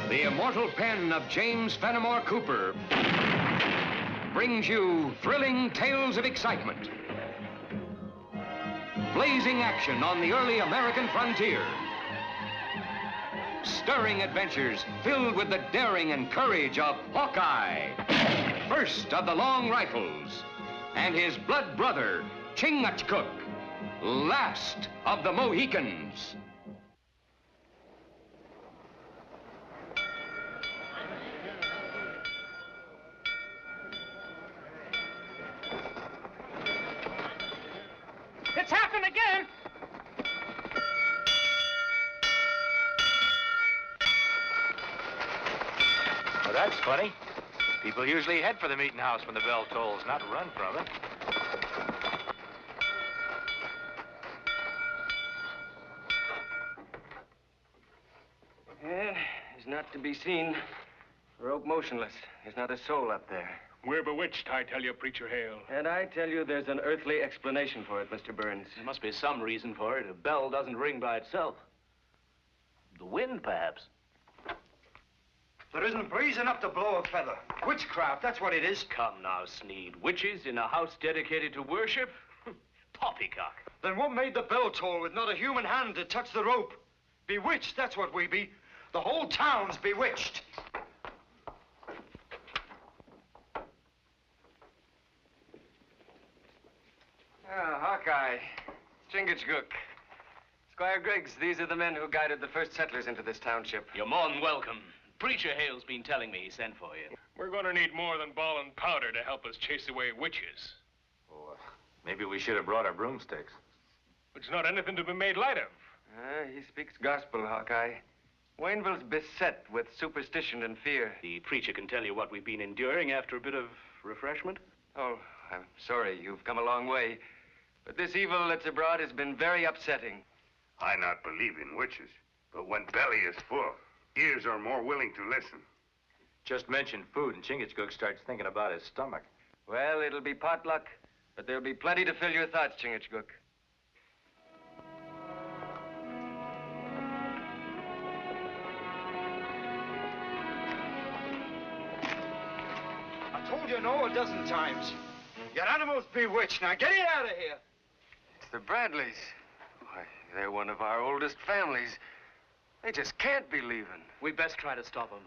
The immortal pen of James Fenimore Cooper brings you thrilling tales of excitement, blazing action on the early American frontier, stirring adventures filled with the daring and courage of Hawkeye, first of the long rifles, and his blood brother, Chingachgook, last of the Mohicans. It's happened again! Well, that's funny. People usually head for the meeting house when the bell tolls, not run from it. Yeah, he's not to be seen. Rope motionless. There's not a soul up there. We're bewitched, I tell you, Preacher Hale. And I tell you, there's an earthly explanation for it, Mr. Burns. There must be some reason for it. A bell doesn't ring by itself. The wind, perhaps. There isn't a breeze enough to blow a feather. Witchcraft, that's what it is. Come now, Sneed. Witches in a house dedicated to worship? Poppycock. Then what made the bell toll with not a human hand to touch the rope? Bewitched, that's what we be. The whole town's bewitched. Hawkeye, Chingachgook, Squire Griggs, these are the men who guided the first settlers into this township. You're more than welcome. Preacher Hale's been telling me he sent for you. We're going to need more than ball and powder to help us chase away witches. Oh, maybe we should have brought our broomsticks. It's not anything to be made light of. He speaks gospel, Hawkeye. Wayneville's beset with superstition and fear. The preacher can tell you what we've been enduring after a bit of refreshment. Oh, I'm sorry. You've come a long way. But this evil that's abroad has been very upsetting. I not believe in witches, but when belly is full, ears are more willing to listen. Just mention food and Chingachgook starts thinking about his stomach. Well, it'll be potluck, but there'll be plenty to fill your thoughts, Chingachgook. I told you no a dozen times. Your animal's bewitched. Now get it out of here. It's the Bradleys. Why, they're one of our oldest families. They just can't be leaving. We'd best try to stop them.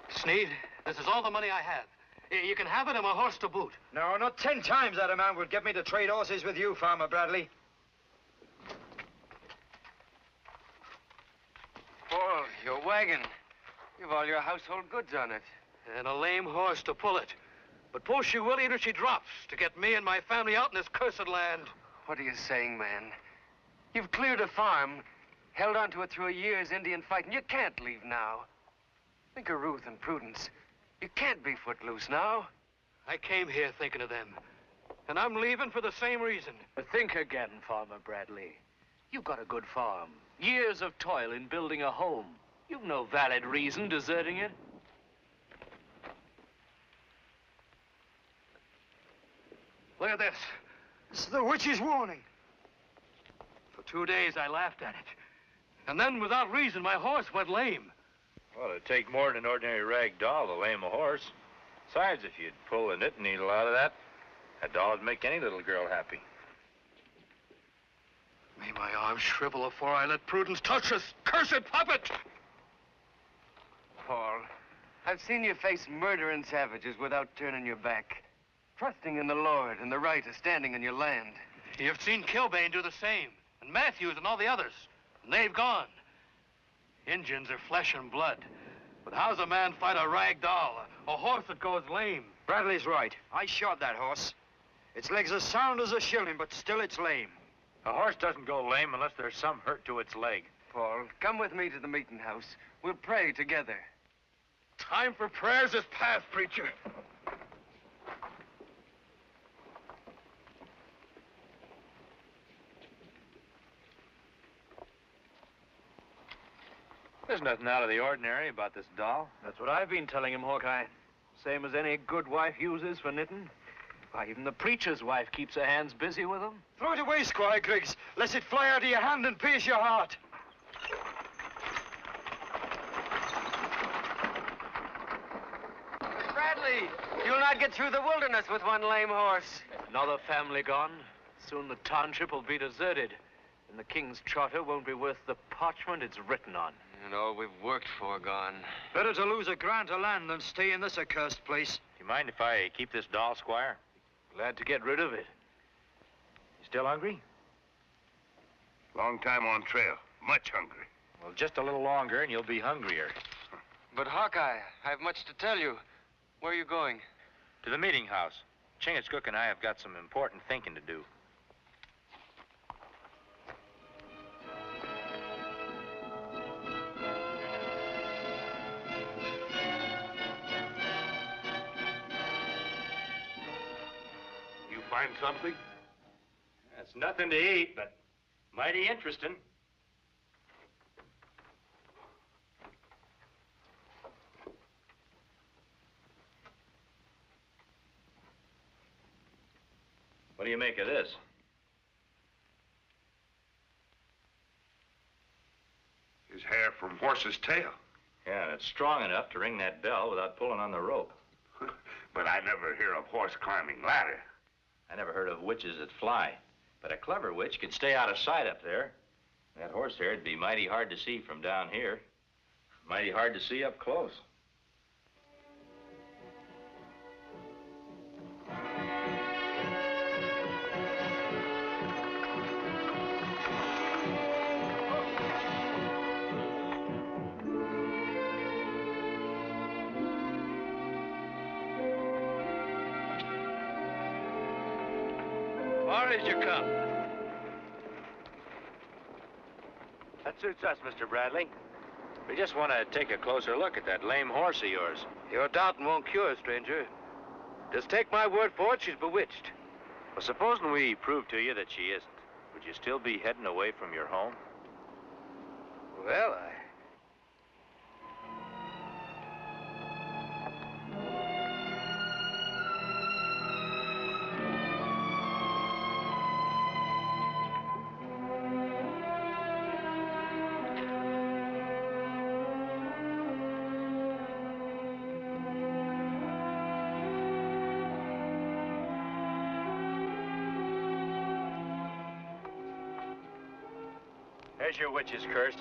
Sneed, this is all the money I have. You can have it and my horse to boot. No, not 10 times that amount would get me to trade horses with you, Farmer Bradley. Paul, your wagon. You've all your household goods on it. And a lame horse to pull it. But pull she will, either she drops to get me and my family out in this cursed land. What are you saying, man? You've cleared a farm, held onto it through a year's Indian fight, and you can't leave now. Think of Ruth and Prudence. You can't be footloose now. I came here thinking of them. And I'm leaving for the same reason. But think again, Farmer Bradley. You've got a good farm. Years of toil in building a home. You've no valid reason deserting it. Look at this. This is the witch's warning. For 2 days I laughed at it. And then without reason my horse went lame. Well, it'd take more than an ordinary rag doll to lame a horse. Besides, if you'd pull the knitting needle out of that doll would make any little girl happy. May my arms shrivel before I let Prudence touch this cursed puppet! Paul, I've seen you face murder and savages without turning your back. Trusting in the Lord and the right of standing in your land. You've seen Kilbane do the same, and Matthews and all the others, and they've gone. Injuns are flesh and blood, but how's a man fight a rag doll, a horse that goes lame? Bradley's right. I shot that horse. Its leg's as sound as a shilling, but still it's lame. A horse doesn't go lame unless there's some hurt to its leg. Paul, come with me to the meeting house. We'll pray together. Time for prayers is past, preacher. There's nothing out of the ordinary about this doll. That's what I've been telling him, Hawkeye. Same as any good wife uses for knitting. Why, even the preacher's wife keeps her hands busy with them. Throw it away, Squire Griggs, lest it fly out of your hand and pierce your heart. Miss Bradley, you'll not get through the wilderness with one lame horse. Another family gone. Soon the township will be deserted, and the king's charter won't be worth the parchment it's written on. And all we've worked for gone. Better to lose a grant of land than stay in this accursed place. Do you mind if I keep this doll, Squire? Glad to get rid of it. You still hungry? Long time on trail. Much hungry. Well, just a little longer and you'll be hungrier. But Hawkeye, I have much to tell you. Where are you going? To the meeting house. Chingachgook and I have got some important thinking to do. You find something? That's nothing to eat, but mighty interesting. What do you make of this? His hair from horse's tail. Yeah, and it's strong enough to ring that bell without pulling on the rope. But I never hear of horse climbing ladder. I never heard of witches that fly, but a clever witch could stay out of sight up there. That horsehair'd be mighty hard to see from down here. Mighty hard to see up close. Far as you come. That suits us, Mr. Bradley. We just want to take a closer look at that lame horse of yours. Your doubting won't cure, stranger. Just take my word for it, she's bewitched. Well, supposing we prove to you that she isn't, would you still be heading away from your home? Well, There's your witch's curse.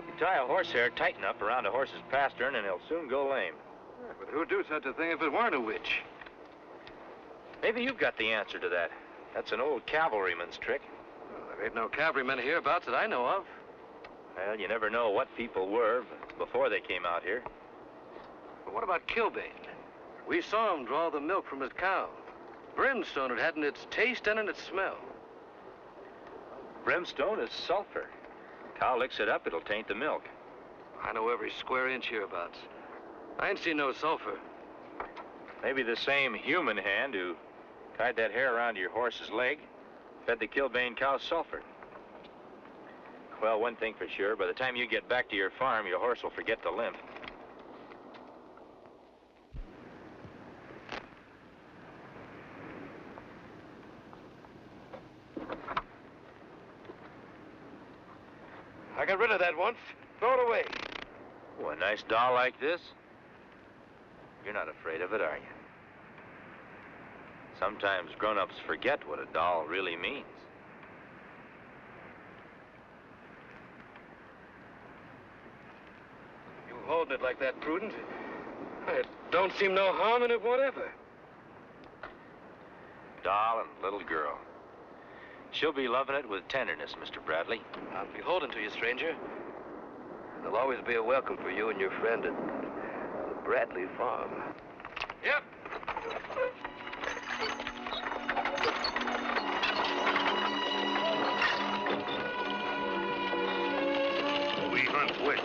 You tie a horsehair tight enough around a horse's pastern and he'll soon go lame. but who'd do such a thing if it weren't a witch? Maybe you've got the answer to that. That's an old cavalryman's trick. Well, there ain't no cavalrymen hereabouts that I know of. Well, you never know what people were before they came out here. But what about Kilbane? We saw him draw the milk from his cow. Brimstone it had in its taste and in its smell. Brimstone is sulfur. Cow licks it up, it'll taint the milk. I know every square inch hereabouts. I ain't seen no sulfur. Maybe the same human hand who tied that hair around your horse's leg fed the Kilbane cow sulfur. Well, one thing for sure, by the time you get back to your farm, your horse will forget to limp. I got rid of that once. Throw it away. Oh, a nice doll like this? You're not afraid of it, are you? Sometimes grown-ups forget what a doll really means. You holding it like that, Prudence? It don't seem no harm in it whatever. Doll and little girl. She'll be loving it with tenderness, Mr. Bradley. I'm beholden to you, stranger. There'll always be a welcome for you and your friend at the Bradley farm. Yep. We hunt witch.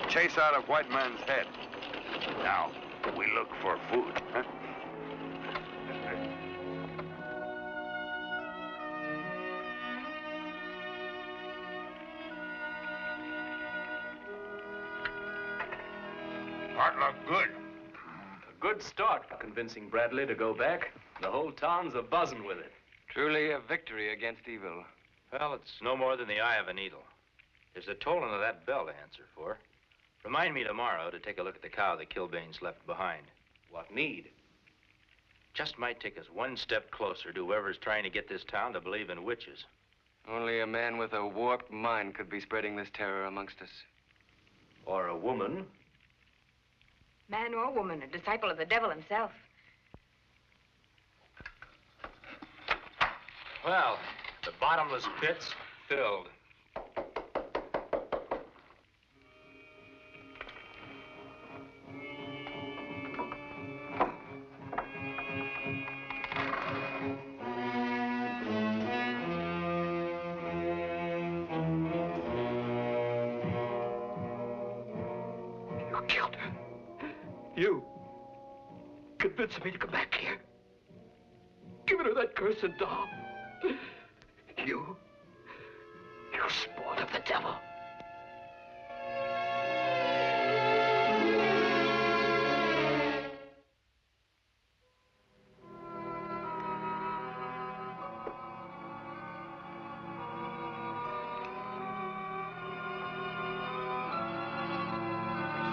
Chase out of white man's head. Now, we look for food, huh? start look good. A good start for convincing Bradley to go back. The whole town's a buzzing with it. Truly a victory against evil. Well, it's no more than the eye of a needle. There's the tolling of that bell to answer for. Remind me tomorrow to take a look at the cow the Kilbanes left behind. What need? Just might take us one step closer to whoever's trying to get this town to believe in witches. Only a man with a warped mind could be spreading this terror amongst us. Or a woman. Man or woman, a disciple of the devil himself. Well, the bottomless pit's filled. You killed her. You convinced me to come back here. Giving her that cursed doll. You spawn of the devil.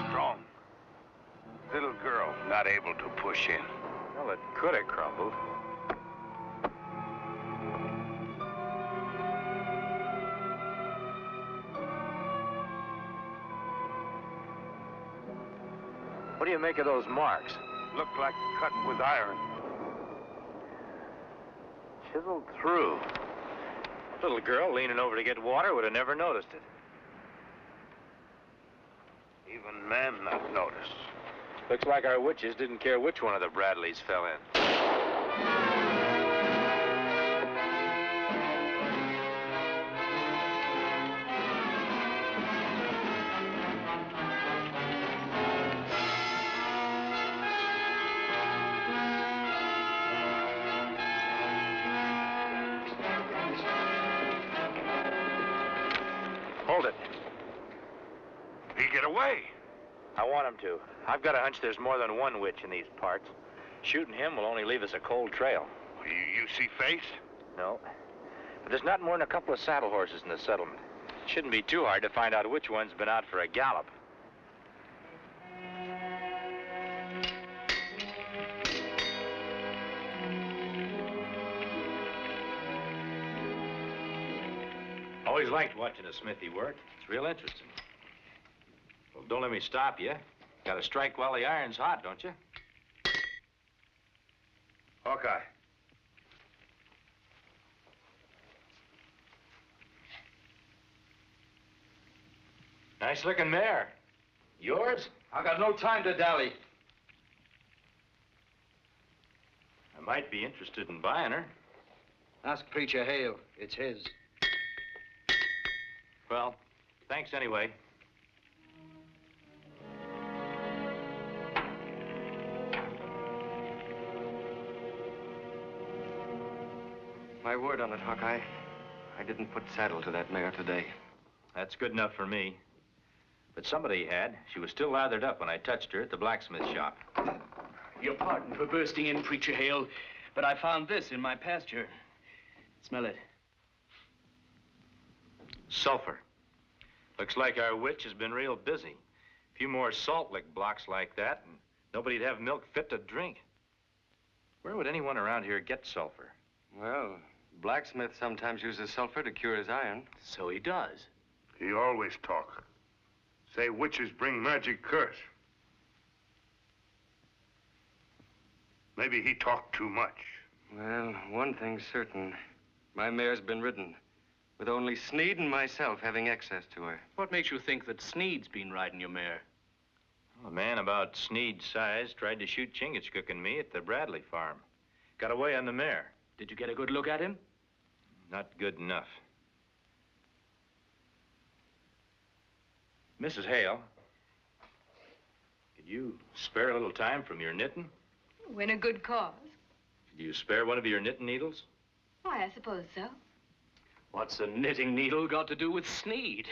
Strong. Little girl, not able to push in. Well, it could have crumbled. What do you make of those marks? Look like cut with iron. Chiseled through. Little girl leaning over to get water would have never noticed it. Even men not notice. Looks like our witches didn't care which one of the Bradleys fell in. Hold it. He get away. I want him to. I've got a hunch there's more than one witch in these parts. Shooting him will only leave us a cold trail. You see face? No. But there's not more than a couple of saddle horses in the settlement. Shouldn't be too hard to find out which one's been out for a gallop. Always liked watching a smithy work. It's real interesting. Well, don't let me stop you. Gotta strike while the iron's hot, don't you? Hawkeye. Nice looking mare. Yours? I got no time to dally. I might be interested in buying her. Ask Preacher Hale. It's his. Well, thanks anyway. My word on it, Hawkeye. I didn't put saddle to that mare today. That's good enough for me. But somebody had. She was still lathered up when I touched her at the blacksmith shop. Your pardon for bursting in, Preacher Hale, but I found this in my pasture. Smell it. Sulfur. Looks like our witch has been real busy. A few more salt lick blocks like that, and nobody'd have milk fit to drink. Where would anyone around here get sulfur? Well, blacksmith sometimes uses sulfur to cure his iron. So he does. He always talk. Say witches bring magic curse. Maybe he talked too much. Well, one thing's certain. My mare's been ridden, with only Sneed and myself having access to her. What makes you think that Sneed's been riding your mare? Well, a man about Sneed's size tried to shoot Chingachgook and me at the Bradley farm. Got away on the mare. Did you get a good look at him? Not good enough. Mrs. Hale, could you spare a little time from your knitting? Win a good cause. Could you spare one of your knitting needles? Why, I suppose so. What's a knitting needle got to do with Sneed?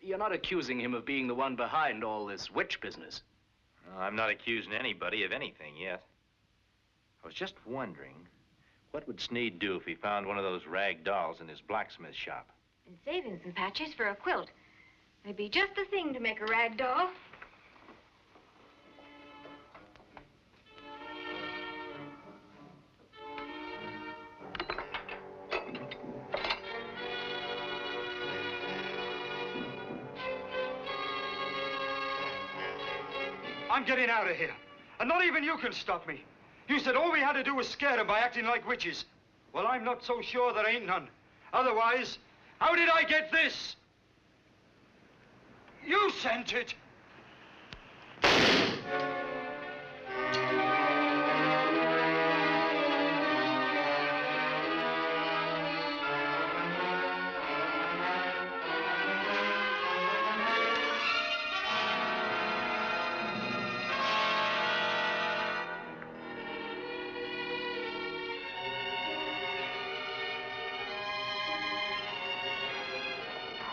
You're not accusing him of being the one behind all this witch business. Well, I'm not accusing anybody of anything yet. I was just wondering, what would Sneed do if he found one of those rag dolls in his blacksmith shop? And saving some patches for a quilt. It'd be just the thing to make a rag doll. I'm getting out of here. And not even you can stop me. You said all we had to do was scare them by acting like witches. Well, I'm not so sure there ain't none. Otherwise, how did I get this? You sent it.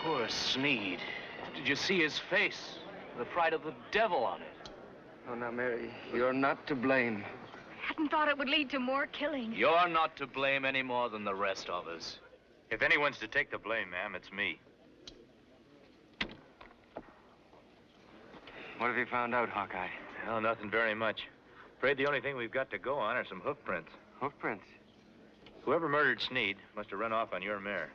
Poor Sneed. Did you see his face? The fright of the devil on it. Oh, now, Mary, you're not to blame. Hadn't thought it would lead to more killing. You're not to blame any more than the rest of us. If anyone's to take the blame, ma'am, it's me. What have you found out, Hawkeye? Well, nothing very much. Afraid the only thing we've got to go on are some hoof prints. Hoof prints? Whoever murdered Sneed must have run off on your mare.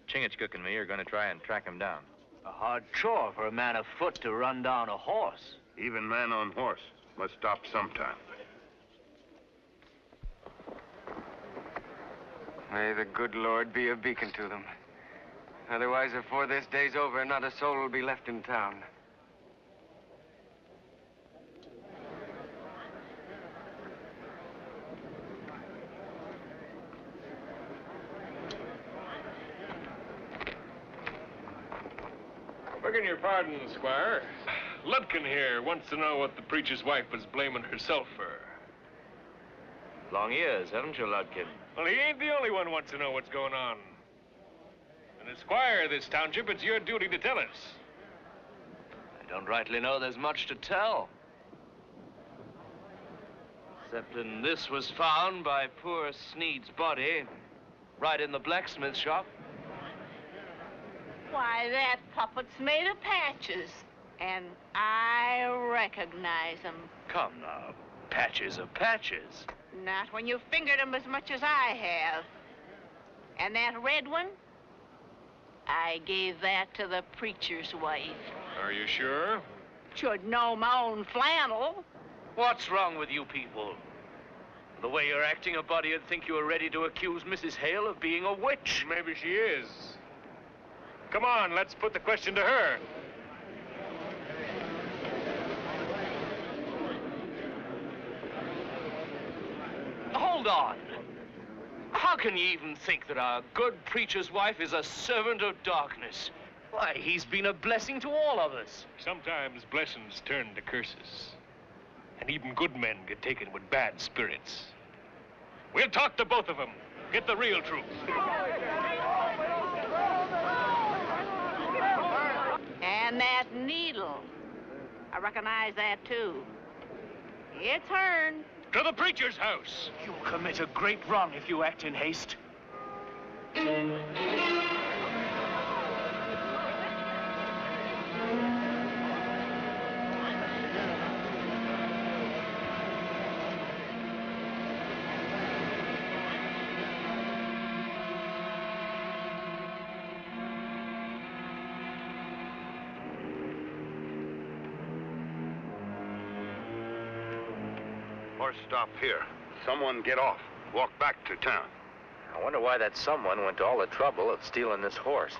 Chingachgook and me are going to try and track him down. A hard chore for a man afoot to run down a horse. Even man on horse must stop sometime. May the good Lord be a beacon to them. Otherwise, before this day's over, not a soul will be left in town. Begging your pardon, Squire. Ludkin here wants to know what the preacher's wife was blaming herself for. Long years, haven't you, Ludkin? Well, he ain't the only one wants to know what's going on. And as Squire of this township, it's your duty to tell us. I don't rightly know there's much to tell. Except that this was found by poor Sneed's body right in the blacksmith shop. Why, that puppet's made of patches, and I recognize them. Come now, patches are patches. Not when you've fingered them as much as I have. And that red one? I gave that to the preacher's wife. Are you sure? Should know my own flannel. What's wrong with you people? The way you're acting, a body would think you were ready to accuse Mrs. Hale of being a witch. Maybe she is. Come on, let's put the question to her. Hold on. How can you even think that our good preacher's wife is a servant of darkness? Why, he's been a blessing to all of us. Sometimes blessings turn to curses. And even good men get taken with bad spirits. We'll talk to both of them. Get the real truth. And that needle. I recognize that, too. It's hern. To the preacher's house. You'll commit a great wrong if you act in haste. Horse stop here. Someone get off. Walk back to town. I wonder why that someone went to all the trouble of stealing this horse.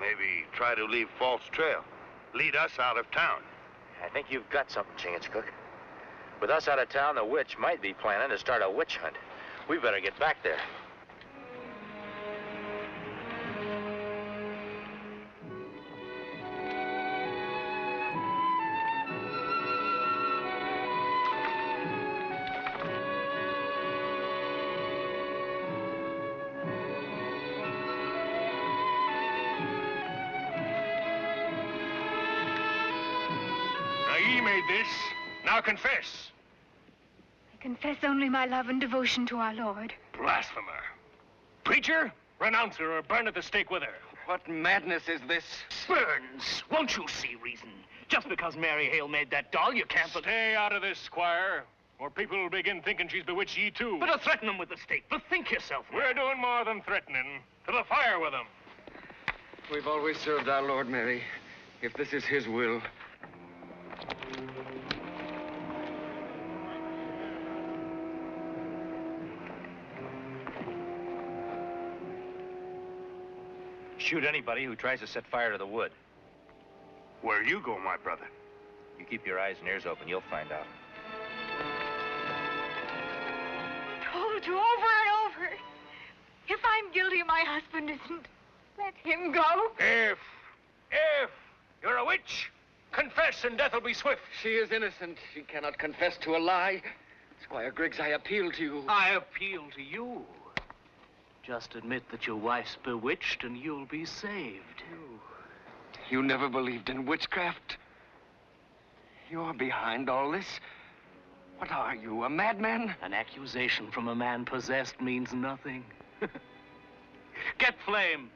Maybe try to leave false trail. Lead us out of town. I think you've got something, Chingachgook. With us out of town, the witch might be planning to start a witch hunt. We better get back there. Now, ye made this. Now confess. I confess only my love and devotion to our Lord. Blasphemer. Preacher, renounce her or burn at the stake with her. What madness is this? Burns, won't you see reason? Just because Mary Hale made that doll, you can't... Stay out of this, Squire, or people will begin thinking she's bewitched ye too. But to threaten them with the stake, bethink yourself. We're doing more than threatening. To the fire with them. We've always served our Lord, Mary. If this is his will. Shoot anybody who tries to set fire to the wood. Where you go, my brother? You keep your eyes and ears open, you'll find out. Told you over and over. If I'm guilty, my husband isn't. Let him go. If you're a witch, confess and death will be swift. She is innocent. She cannot confess to a lie. Squire Griggs, I appeal to you. I appeal to you. Just admit that your wife's bewitched and you'll be saved. You never believed in witchcraft. You're behind all this. What are you, a madman? An accusation from a man possessed means nothing. Get Flame.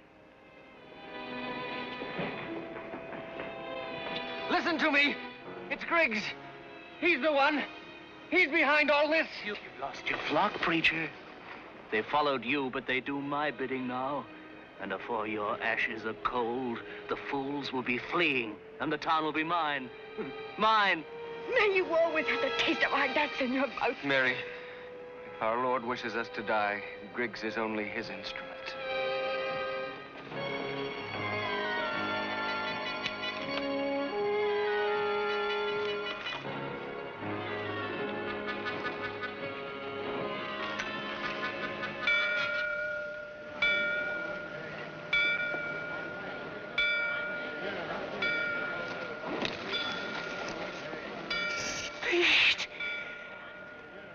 Listen to me. It's Griggs. He's the one. He's behind all this. You've lost your flock, preacher. They followed you, but they do my bidding now. And afore your ashes are cold, the fools will be fleeing, and the town will be mine. Mine. May you always have the taste of our guts in your mouth. Mary, if our Lord wishes us to die, Griggs is only his instrument.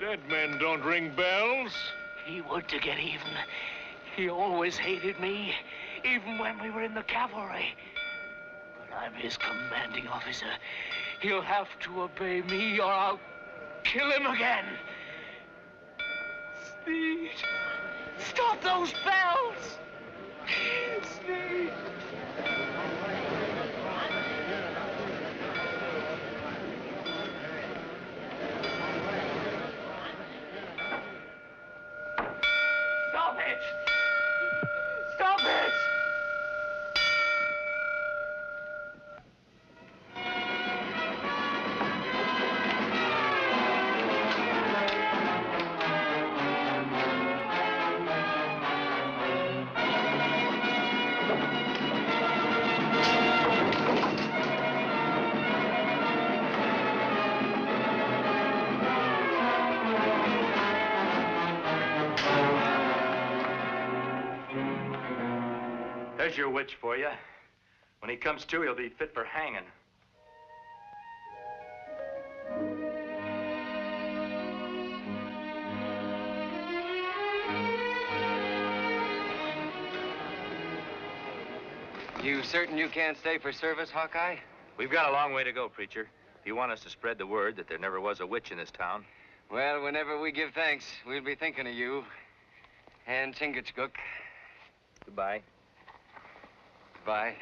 Dead men don't ring bells. He would to get even. He always hated me, even when we were in the cavalry. But I'm his commanding officer. He'll have to obey me or I'll kill him again. Sneed, stop those bells! Sneed. Stop it! Stop it! There's your witch for you. When he comes to, he'll be fit for hanging. You certain you can't stay for service, Hawkeye? We've got a long way to go, preacher. If you want us to spread the word that there never was a witch in this town. Well, whenever we give thanks, we'll be thinking of you. And Chingachgook. Goodbye. Bye.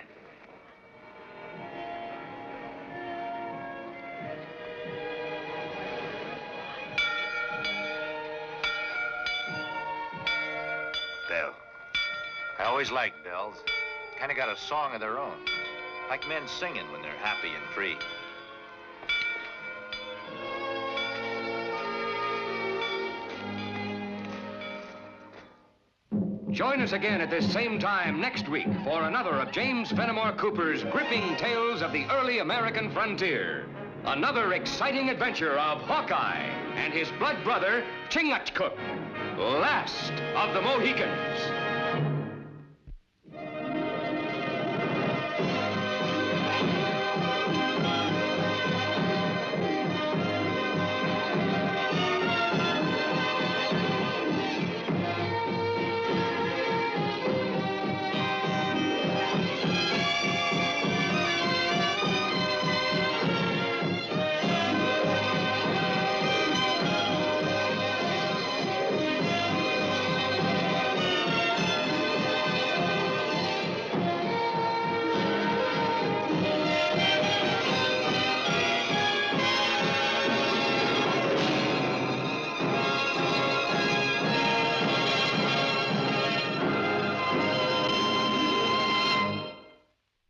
Bell. I always liked bells. Kind of got a song of their own. Like men singing when they're happy and free. Join us again at this same time next week for another of James Fenimore Cooper's gripping tales of the early American frontier. Another exciting adventure of Hawkeye and his blood brother, Chingachgook, last of the Mohicans.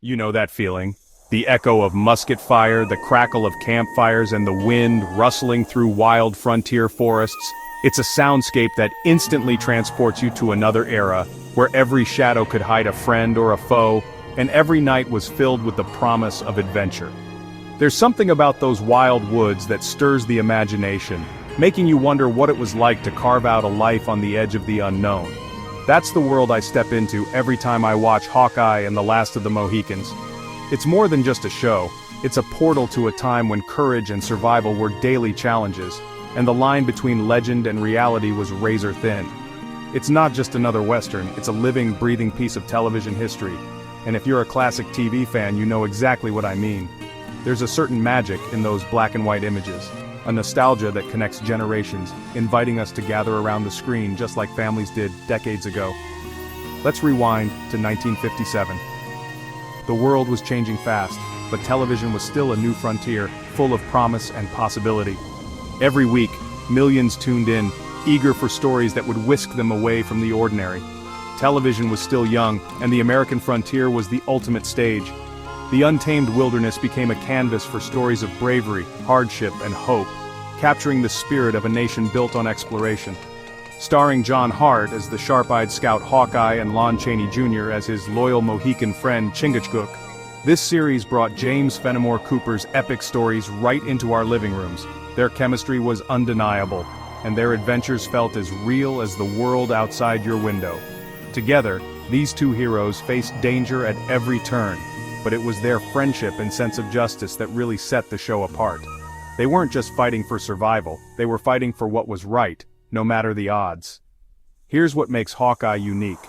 You know that feeling. The echo of musket fire, the crackle of campfires, and the wind rustling through wild frontier forests. It's a soundscape that instantly transports you to another era, where every shadow could hide a friend or a foe, and every night was filled with the promise of adventure. There's something about those wild woods that stirs the imagination, making you wonder what it was like to carve out a life on the edge of the unknown. That's the world I step into every time I watch Hawkeye and The Last of the Mohicans. It's more than just a show, it's a portal to a time when courage and survival were daily challenges, and the line between legend and reality was razor thin. It's not just another Western, it's a living, breathing piece of television history, and if you're a classic TV fan, you know exactly what I mean. There's a certain magic in those black and white images, a nostalgia that connects generations, inviting us to gather around the screen just like families did decades ago. Let's rewind to 1957. The world was changing fast, but television was still a new frontier, full of promise and possibility. Every week, millions tuned in, eager for stories that would whisk them away from the ordinary. Television was still young, and the American frontier was the ultimate stage. The untamed wilderness became a canvas for stories of bravery, hardship, and hope, capturing the spirit of a nation built on exploration. Starring John Hart as the sharp-eyed scout Hawkeye and Lon Chaney Jr. as his loyal Mohican friend Chingachgook, this series brought James Fenimore Cooper's epic stories right into our living rooms. Their chemistry was undeniable, and their adventures felt as real as the world outside your window. Together, these two heroes faced danger at every turn, but it was their friendship and sense of justice that really set the show apart. They weren't just fighting for survival, they were fighting for what was right, no matter the odds. Here's what makes Hawkeye unique.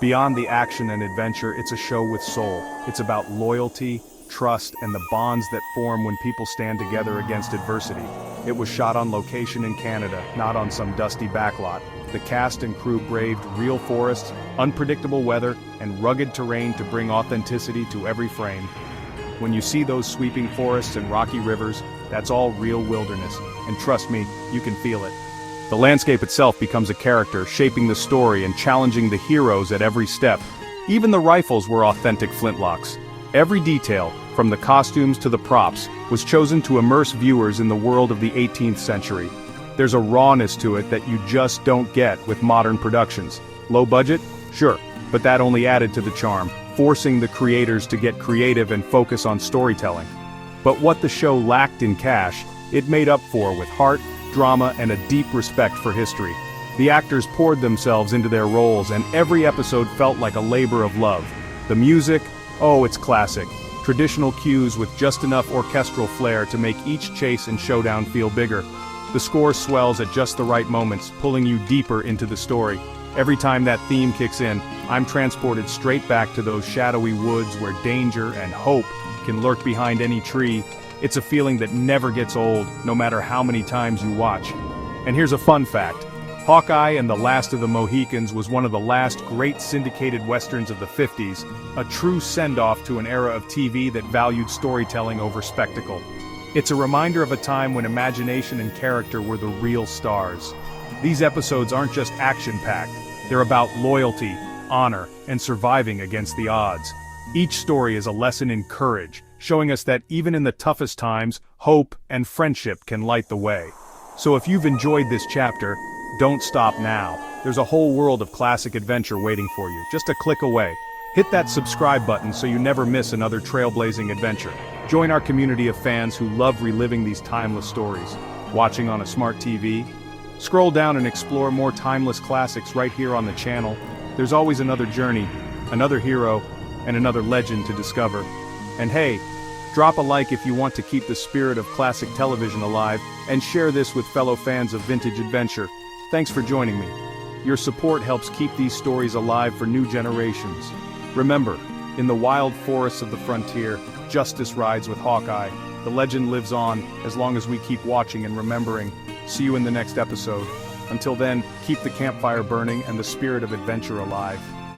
Beyond the action and adventure, it's a show with soul. It's about loyalty, trust, and the bonds that form when people stand together against adversity. It was shot on location in Canada, not on some dusty backlot. The cast and crew braved real forests, unpredictable weather, and rugged terrain to bring authenticity to every frame. When you see those sweeping forests and rocky rivers, that's all real wilderness, and trust me, you can feel it. The landscape itself becomes a character, shaping the story and challenging the heroes at every step. Even the rifles were authentic flintlocks. Every detail, from the costumes to the props, was chosen to immerse viewers in the world of the 18th century. There's a rawness to it that you just don't get with modern productions. Low budget? Sure, but that only added to the charm, forcing the creators to get creative and focus on storytelling. But what the show lacked in cash, it made up for with heart, drama, and a deep respect for history. The actors poured themselves into their roles, and every episode felt like a labor of love. The music? Oh, it's classic. Traditional cues with just enough orchestral flair to make each chase and showdown feel bigger. The score swells at just the right moments, pulling you deeper into the story. Every time that theme kicks in, I'm transported straight back to those shadowy woods where danger and hope can lurk behind any tree. It's a feeling that never gets old, no matter how many times you watch. And here's a fun fact. Hawkeye and The Last of the Mohicans was one of the last great syndicated westerns of the 50s, a true send-off to an era of TV that valued storytelling over spectacle. It's a reminder of a time when imagination and character were the real stars. These episodes aren't just action-packed, they're about loyalty, honor, and surviving against the odds. Each story is a lesson in courage, showing us that even in the toughest times, hope and friendship can light the way. So if you've enjoyed this chapter, don't stop now. There's a whole world of classic adventure waiting for you, just a click away. Hit that subscribe button so you never miss another trailblazing adventure. Join our community of fans who love reliving these timeless stories. Watching on a smart TV? Scroll down and explore more timeless classics right here on the channel. There's always another journey, another hero, and another legend to discover. And hey, drop a like if you want to keep the spirit of classic television alive, and share this with fellow fans of vintage adventure. Thanks for joining me. Your support helps keep these stories alive for new generations. Remember, in the wild forests of the frontier, justice rides with Hawkeye. The legend lives on as long as we keep watching and remembering. See you in the next episode. Until then, keep the campfire burning and the spirit of adventure alive.